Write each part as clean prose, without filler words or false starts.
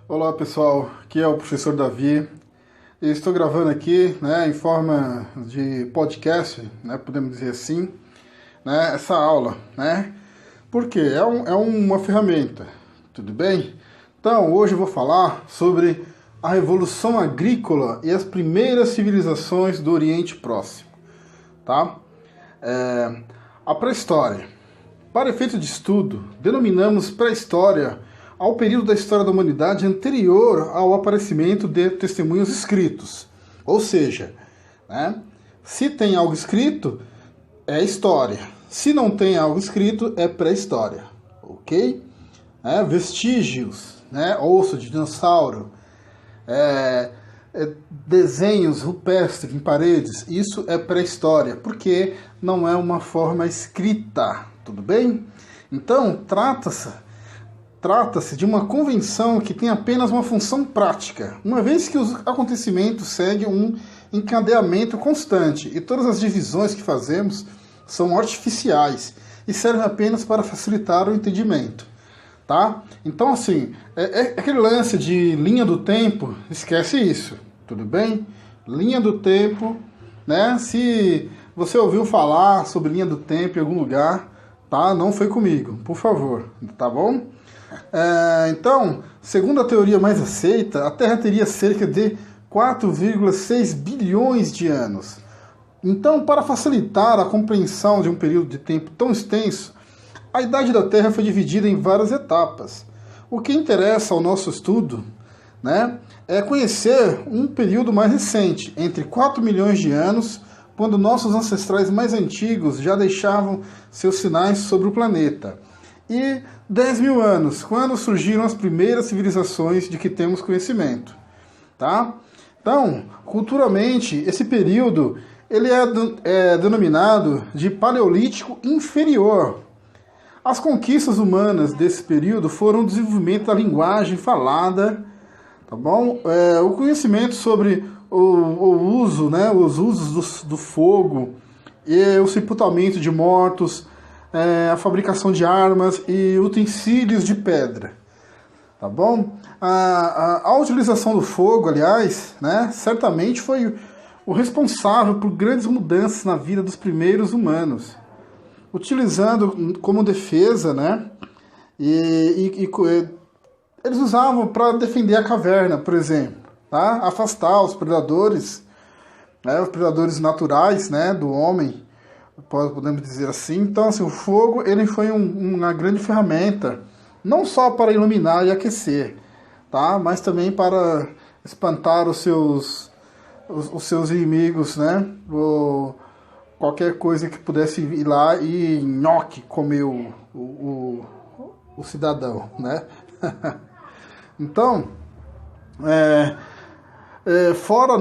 Olá pessoal, aqui é o professor Davi. Eu estou gravando aqui, em forma de podcast, podemos dizer assim, essa aula, Por quê? É uma ferramenta, tudo bem? Então, hoje eu vou falar sobre a Revolução Agrícola e as primeiras civilizações do Oriente Próximo, tá? A pré-história. Para efeito de estudo, denominamos pré-história ao período da história da humanidade anterior ao aparecimento de testemunhos escritos. Ou seja, se tem algo escrito, é história. Se não tem algo escrito, é pré-história. Ok? Vestígios, osso de dinossauro, desenhos rupestres em paredes, isso é pré-história, porque não é uma forma escrita, tudo bem? Então, trata-se de uma convenção que tem apenas uma função prática, uma vez que os acontecimentos seguem um encadeamento constante e todas as divisões que fazemos são artificiais e servem apenas para facilitar o entendimento, tá? Então, assim, aquele lance de linha do tempo, esquece isso, tudo bem? Linha do tempo, Se você ouviu falar sobre linha do tempo em algum lugar, tá? Não foi comigo, por favor, tá bom? Então, segundo a teoria mais aceita, a Terra teria cerca de 4,6 bilhões de anos. Então, para facilitar a compreensão de um período de tempo tão extenso, a idade da Terra foi dividida em várias etapas. O que interessa ao nosso estudo, é conhecer um período mais recente, entre 4 milhões de anos, quando nossos ancestrais mais antigos já deixavam seus sinais sobre o planeta, e 10 mil anos, quando surgiram as primeiras civilizações de que temos conhecimento, tá? Então, culturalmente, esse período ele é denominado de Paleolítico Inferior. As conquistas humanas desse período foram o desenvolvimento da linguagem falada, tá bom? O conhecimento sobre o uso, os usos do fogo, e o sepultamento de mortos, a fabricação de armas e utensílios de pedra, tá bom? A utilização do fogo, aliás, certamente foi o responsável por grandes mudanças na vida dos primeiros humanos, utilizando como defesa, eles usavam para defender a caverna, por exemplo, tá? Afastar os predadores, os predadores naturais, do homem, podemos dizer assim. Então, assim, o fogo ele foi uma grande ferramenta, não só para iluminar e aquecer, tá? Mas também para espantar os seus inimigos, Ou qualquer coisa que pudesse ir lá e nhoque comer o cidadão, Então, fora,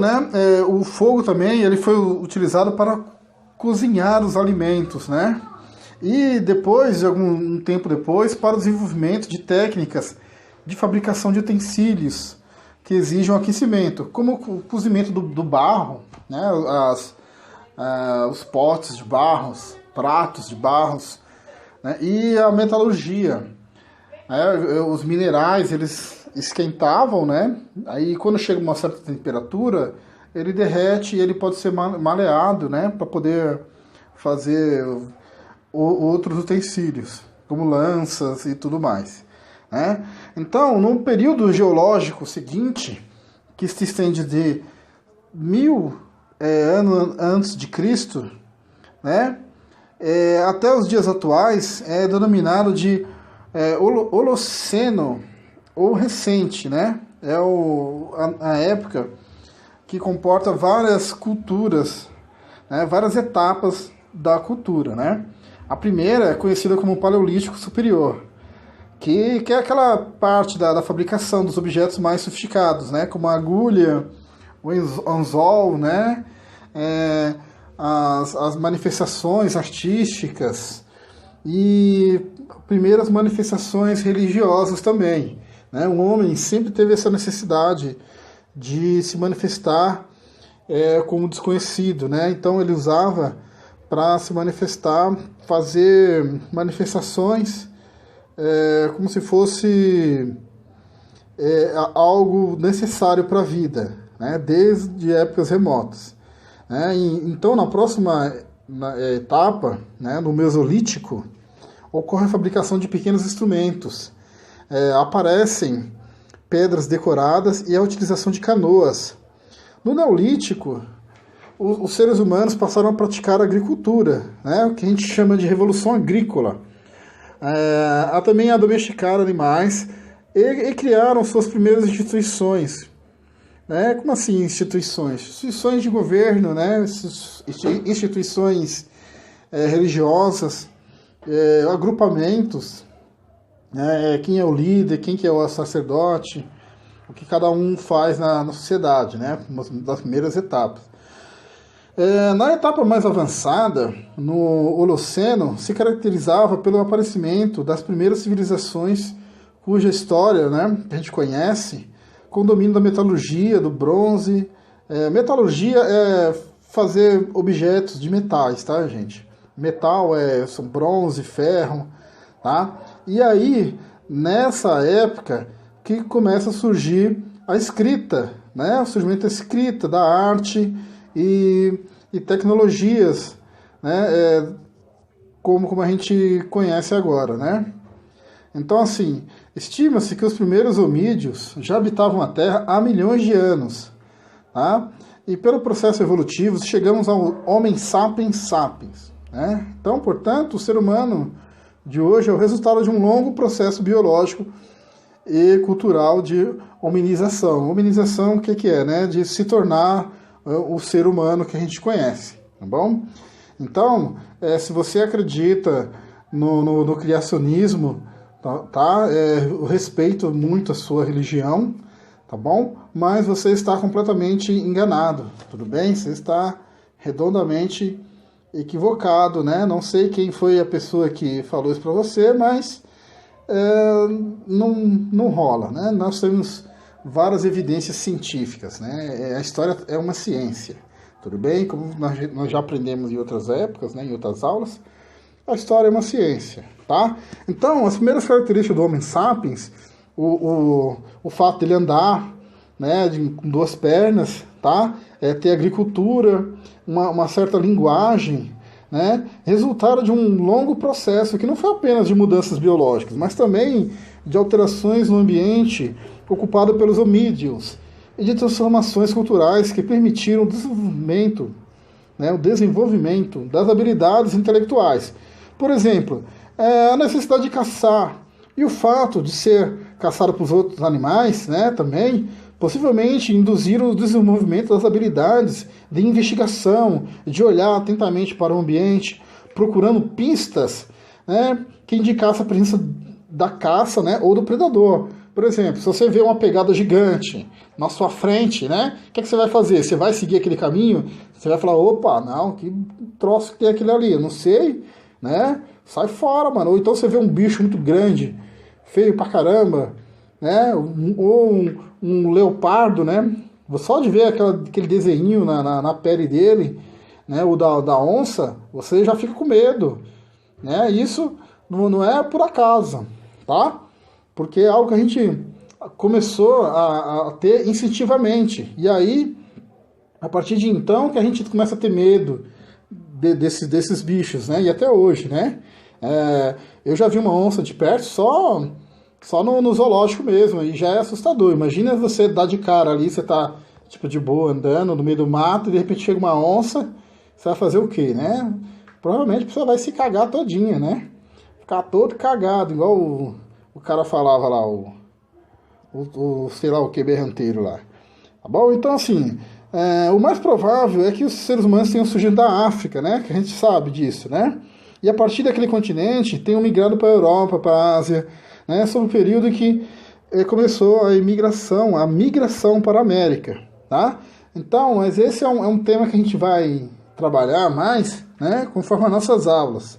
o fogo também ele foi utilizado para cozinhar os alimentos, E depois, algum tempo depois, para o desenvolvimento de técnicas de fabricação de utensílios que exigem aquecimento, como o cozimento do barro, os potes de barros, pratos de barros, e a metalurgia. Os minerais, eles esquentavam, Aí quando chega a uma certa temperatura, ele derrete e ele pode ser maleado, para poder fazer outros utensílios, como lanças e tudo mais, Então, no período geológico seguinte, que se estende de 1000 anos antes de Cristo, até os dias atuais, é denominado de Holoceno ou recente, É a época que comporta várias culturas, várias etapas da cultura, A primeira é conhecida como Paleolítico Superior, que é aquela parte da fabricação dos objetos mais sofisticados, como a agulha, o anzol, as manifestações artísticas e primeiras manifestações religiosas também. O homem sempre teve essa necessidade de se manifestar como desconhecido, Então ele usava para se manifestar, fazer manifestações como se fosse algo necessário para a vida, né? Desde épocas remotas. Né? Então, na próxima etapa, né, no Mesolítico, ocorre a fabricação de pequenos instrumentos. Aparecem pedras decoradas e a utilização de canoas. No Neolítico, os seres humanos passaram a praticar a agricultura, né, o que a gente chama de revolução agrícola. Há também a domesticar animais e criaram suas primeiras instituições. Né? Como assim instituições? Instituições de governo, né? Instituições religiosas, agrupamentos, né? Quem é o líder, quem que é o sacerdote, o que cada um faz na sociedade, né? Uma das primeiras etapas. Na etapa mais avançada, no Holoceno, se caracterizava pelo aparecimento das primeiras civilizações cuja história, né, que a gente conhece, com o domínio da metalurgia, do bronze. Metalurgia é fazer objetos de metais, tá, gente? Metal são bronze, ferro, tá? E aí, nessa época, que começa a surgir a escrita, né? O surgimento da escrita, da arte e tecnologias, né? Como a gente conhece agora, né? Então, assim, estima-se que os primeiros homídeos já habitavam a Terra há milhões de anos, tá? E pelo processo evolutivo chegamos ao Homo sapiens sapiens, né? Então, portanto, o ser humano de hoje é o resultado de um longo processo biológico e cultural de hominização. Hominização, o que é, né? De se tornar o ser humano que a gente conhece, tá bom? Então, se você acredita no criacionismo, tá? Eu respeito muito a sua religião, tá bom? Mas você está completamente enganado, tudo bem? Você está redondamente equivocado, né? Não sei quem foi a pessoa que falou isso para você, mas não rola, né? Nós temos várias evidências científicas, né? A história é uma ciência, tudo bem? Como nós já aprendemos em outras épocas, né? Em outras aulas, a história é uma ciência, tá? Então, as primeiras características do Homo sapiens, o fato dele andar, né, com duas pernas, tá? Ter agricultura, uma certa linguagem, né? Resultaram de um longo processo que não foi apenas de mudanças biológicas, mas também de alterações no ambiente ocupado pelos homídeos e de transformações culturais que permitiram o desenvolvimento das habilidades intelectuais. Por exemplo, a necessidade de caçar e o fato de ser caçado por outros animais, né, também, possivelmente induziram o desenvolvimento das habilidades de investigação, de olhar atentamente para o ambiente, procurando pistas, né, que indicassem a presença da caça, né, ou do predador. Por exemplo, se você vê uma pegada gigante na sua frente, né, o que você vai fazer? Você vai seguir aquele caminho? Você vai falar, opa, não, que troço que tem aquele ali? Eu não sei, né? Sai fora, mano. Ou então você vê um bicho muito grande, feio pra caramba, né? Ou um leopardo, né? Só de ver aquele desenho na pele dele, né? O da onça, você já fica com medo, né? Isso não é por acaso, tá? Porque é algo que a gente começou a ter instintivamente. E aí, a partir de então, que a gente começa a ter medo desses bichos, né? E até hoje, né? Eu já vi uma onça de perto só no zoológico mesmo, e já é assustador. Imagina você dar de cara ali, você tá tipo de boa andando no meio do mato, e de repente chega uma onça, você vai fazer o quê, né? Provavelmente você vai se cagar todinha, né? Ficar todo cagado, igual o cara falava lá, sei lá, o que berranteiro lá. Tá bom? Então, assim, o mais provável é que os seres humanos tenham surgido da África, né? Que a gente sabe disso, né? E a partir daquele continente, tenham migrado para a Europa, para a Ásia, né? Sobre o período em que começou a migração para a América, tá? Então, mas esse é um tema que a gente vai trabalhar mais, né? Conforme as nossas aulas,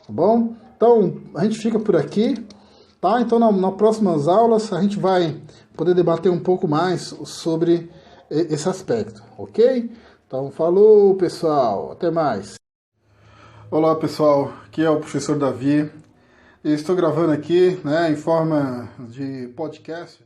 tá bom? Então, a gente fica por aqui, tá? Então, nas próximas aulas, a gente vai poder debater um pouco mais sobre esse aspecto, ok? Então, falou, pessoal. Até mais. Olá, pessoal. Aqui é o professor Davi. Eu estou gravando aqui, né, em forma de podcast.